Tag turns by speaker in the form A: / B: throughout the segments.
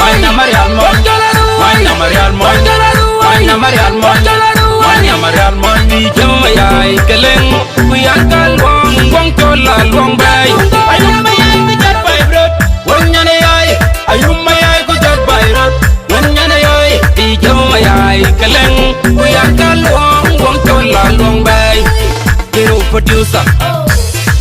A: Maina Marial Mon, Maina Marial Mon, Maina Marial Mon, Maina Marial Mon. Di jama yai keleng, kuyan kalwang, wang chola luang bay. Ayum mayai kujar bay brot, wanyane yai. Ayum mayai kujar bay brot, wanyane yai. Di jama yai keleng, kuyan kalwang, wang chola luang bay. Hero producer.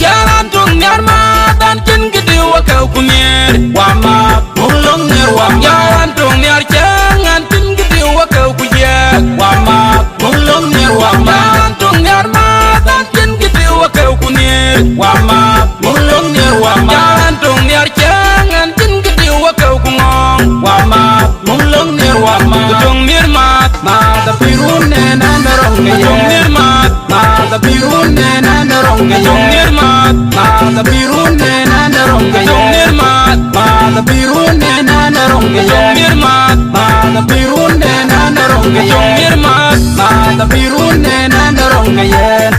A: Jalan tung nyarma dan jen gede wakau punyer. Wama mulung nirwam. Jalan tung nyar jangan jen gede wakau punyer. Wama mulung nirwam. Jalan tung nyarma dan jen gede wakau punyer. Wama mulung nirwam. Jalan tung nyar jangan jen gede wakau kungong. Wama mulung nirwam. Kudung nirmat ma tapi rune nandarong ngeyen. Kudung nirmat ma tapi rune nandarong ngeyen. Kudung nirmat ma tapi rune nandarong ngeyen. Kudung nirmat ma tapi rune nandarong ngeyen. Kudung nirmat ma tapi rune nandarong ngeyen. Kudung nirmat ma tapi rune nandarong ngeyen.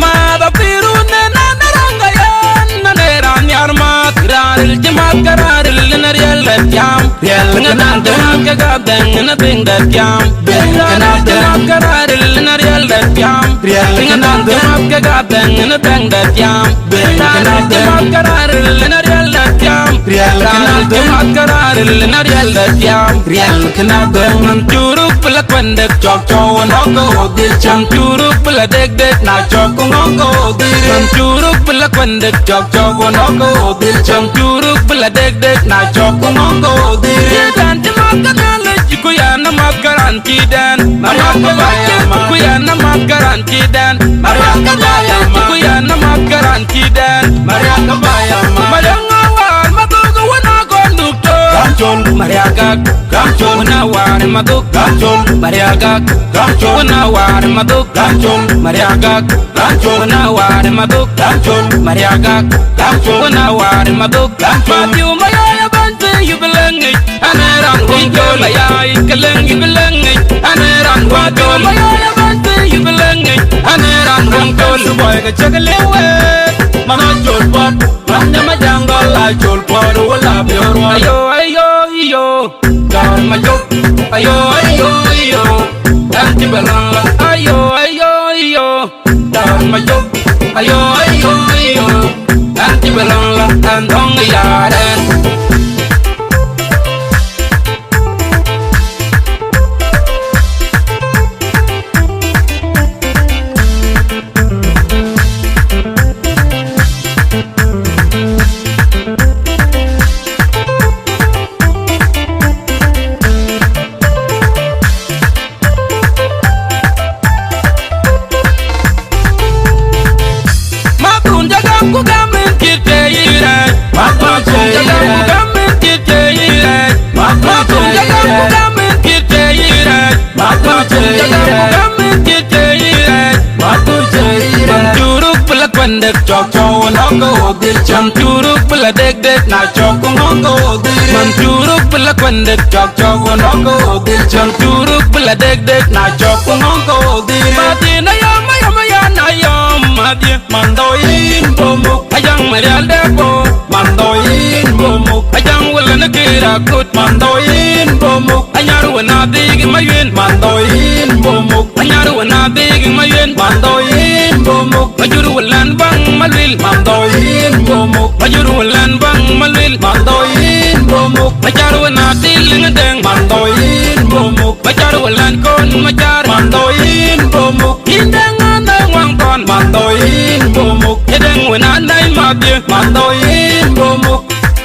A: Ma tapi rune nandarong ngeyen. Naneran yarmat raril jemat kararil nariyal jam. Riel ngenan demat kagabdeng ngenating dat jam. Ngenan demat kararil nariyal jam. Riel ngenan demat kagabdeng ngenating dat jam. Ngenan demat kararil nariyal jam. Riel ngenan demat kararil nariyal jam. Riel ngenan demat curug pelak pendek cok cowon hoko dir jam curug pelak dek dek na cok hoko dir jam curug pelak pendek cok cowon hoko dir jam curug pelak dek dek na cok hoko dir dan demat kanale kuya nama garanti dan Maria kabaya kuya nama garanti dan Maria kabaya kuya nama garanti dan Maria kabaya Maria ngawar matuga wana konduktor Gamchol Maria gak Gamchol wana war matuk Gamchol Maria gak Gamchol wana war matuk Gamchol Maria gak Gamchol wana war matuk Gamchol Maria gak Gamchol wana war matuk Gamchol Maya bante you belong it aneran wajol mayai keleng you belong it aneran wajol mayai bante you belong it aneran wajol boy ke chakalewe mana jol pot mana majangol la jol pot wala bioro ayo ayo ayo gar majo ayo ayo ayo anti belong ayo ayo ayo gar majo ayo ayo ayo anti belong andong yaren pendek cok cowon hoko dir jam curug pelak dek dek na cok hoko dir man curug pelak pendek cok cowon hoko dir jam curug pelak dek dek na cok hoko dir mati na yam na yam mati mandoin bomuk ayang marial depo mandoin bomuk ayang wala nakira kut mandoin bomuk anyar wana dig mayun mandoin bomuk anyar wana dig mayun mandoin bomuk majur walan bang malwil mandoin bomuk majur walan bang malwil mandoin bomuk majar wana til ngedeng mandoin bomuk majar walan kon majar mandoin bomuk indang andang wang kon mandoin bomuk edeng wana nai mabye mandoin bomuk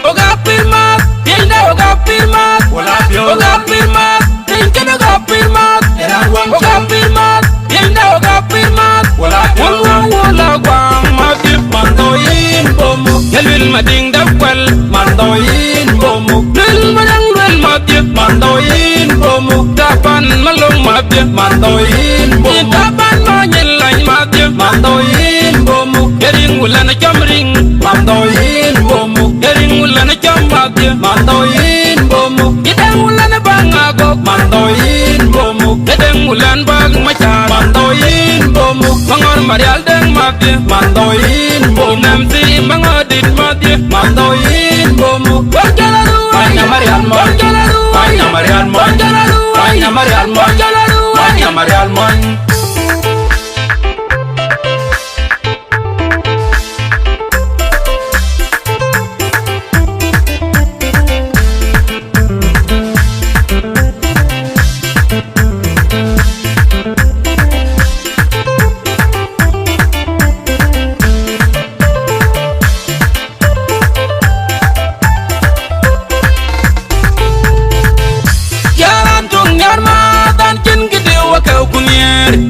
A: oga pirmat yenda oga pirmat wala bio oga pirmat tinkena oga pirmat era wang oga pirmat yenda oga pirmat wala wala wang mabye mandoin bomuk yelwil mading dakwal mandoin bomuk lil madang lil mabye mandoin bomuk dapan malong mabye mandoin bomuk dapan manyel lain mabye mandoin bomuk ering ulana jamring mandoin bomuk ering ulana jambabye mandoin bomuk idang ulana bangago mandoin bomuk idang ulan bang machar mandoin bomuk mangor marial deng mabye mandoin bomuk namsi mangodit mabye mandoin Marial Mon, Manya Marial Mon.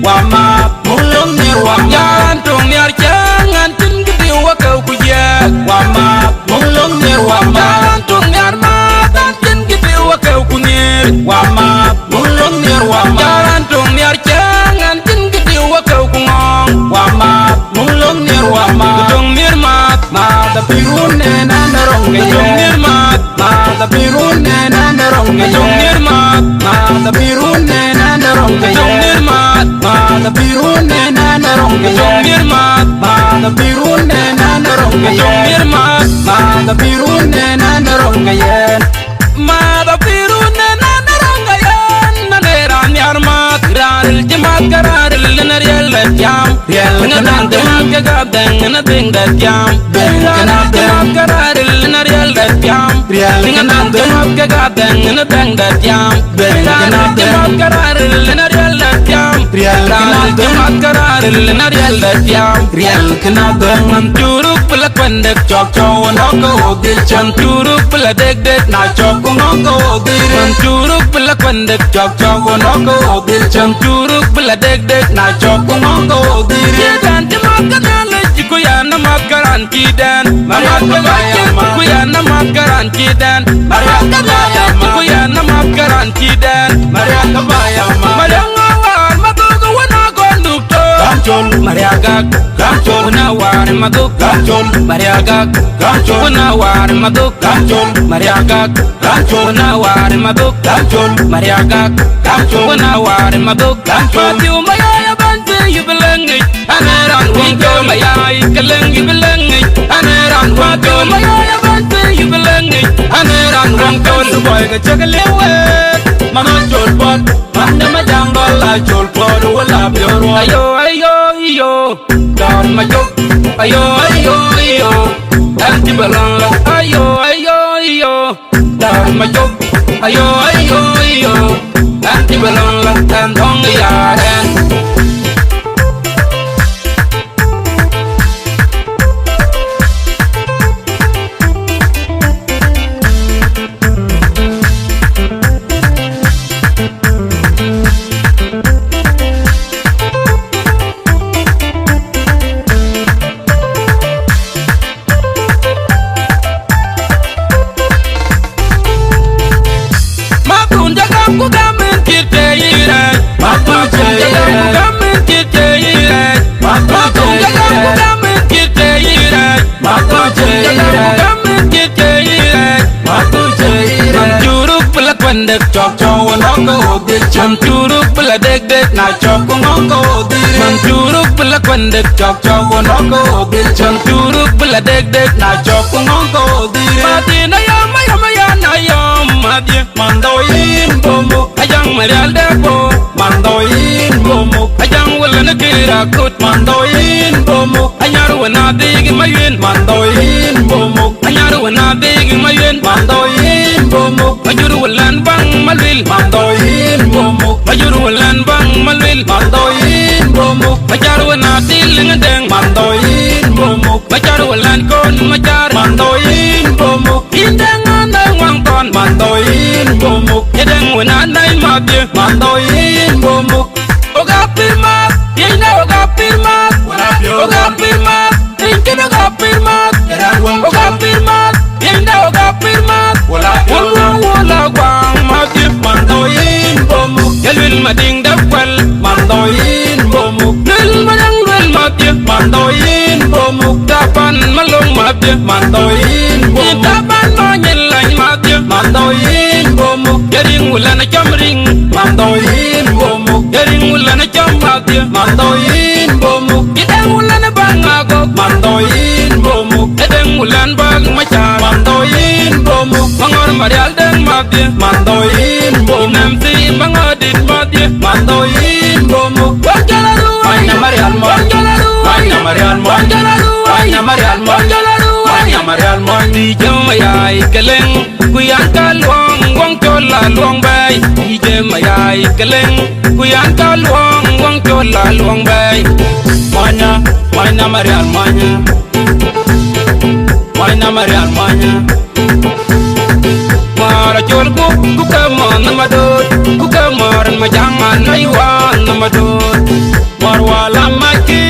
A: Wama mulung nir wam jalan tung nir jangan tin gede wakau kuya wama mulung nir wam jalan tung nir matan tin gede wakau kunir wama mulung nir wam jalan tung nir jangan tin gede wakau kungong wama mulung nir wama tung nir mat mata pirun nena narong tung nir mat mata pirun nena narong tung nir mat mata pirun nena narong tung nir mat mata pirun nena narong tung nir mat mata pirun nena narong tung nir mat mata pirun nena narong yen mata pirun nena narong yen naneran yarmat raril jamat kararil narel jam yel ngadan demak gadang ngadeng jam ngadan demak kararil narel jam ngadan demak gadang ngadeng jam ngadan demak kararil narel jam ngadan demak kararil narel jam ngadan manturuk pelak pendek chok chok noko dil chanturuk pelak dek dek na chok noko dil manturuk pelak pendek chok chok noko dil chanturuk pelak dek dek na chok noko dil dan demak kadang jikuya nama garanti dan maria kabaya jikuya nama garanti dan maria kabaya jikuya nama garanti dan maria kabaya maria ngawar matuku wana konduktor gamchol maria gak gamchol wana war matuk gamchol maria gak gamchol wana war matuk gamchol maria gak gamchol wana war matuk gamchol maria gak gamchol wana war matuk gamchol tiu maya bante you belong Aneran wiko mayai keleng you belong Aneran wiko mayai bante you belong Aneran wangkol boy ke chakalewe Mama chol pot manda majang bala chol pot wala bioro ayo ayo ayo down majok ayo ayo ayo anti balala ayo ayo ayo down majok ayo ayo ayo anti balala tan thong yaren Pendek chok chok noko dil chanturuk bela dek dek na chok noko dil chanturuk bela pendek chok chok noko dil chanturuk bela dek dek na chok noko dil mati na yam na yam mati mandoin bomu ajang marial deko mandoin bomu ajang wala na kira kut mandoin bomu anyar wana digi mayun mandoin bomu anyar wana digi mayun mandoin bomu majur walan bang malwil mandoin bomu majur walan bang malwil mandoin bomu majar wana dil ngadeng mandoin bomu majar walan kon majar mandoin bomu indang andang wang ton mandoin bomu yedeng wana nai mabye mandoin bomu oga pirmat yena oga pirmat oga pirmat inkena oga pirmat oga pirmat yena oga pirmat wala gwang mabye mandoin bomu yelwil mading dakwal mandoin bomu lil madang lil mabye mandoin bomu dapan malong mabye mandoin bomu dapan manyelai mabye mandoin bomu yaring ulana chamring mandoin bomu yaring ulana chamabye mandoin bomu idang ulana bangago mandoin bomu edeng ulan bang macha mandoin bomu bomu mangor marial den madye mandoin bomu namsi mangodit madye mandoin bomu wajalaru wanya marial mo wanya marial mo wanya marial mo wanya marial mo di jamayai keleng kuyanka luang wang chola luang bay di jamayai keleng kuyanka luang wang chola luang bay wanya marial wanya marial wanya mara jolku kukamon namadot kukamoran majangan laywan namadot marwala maki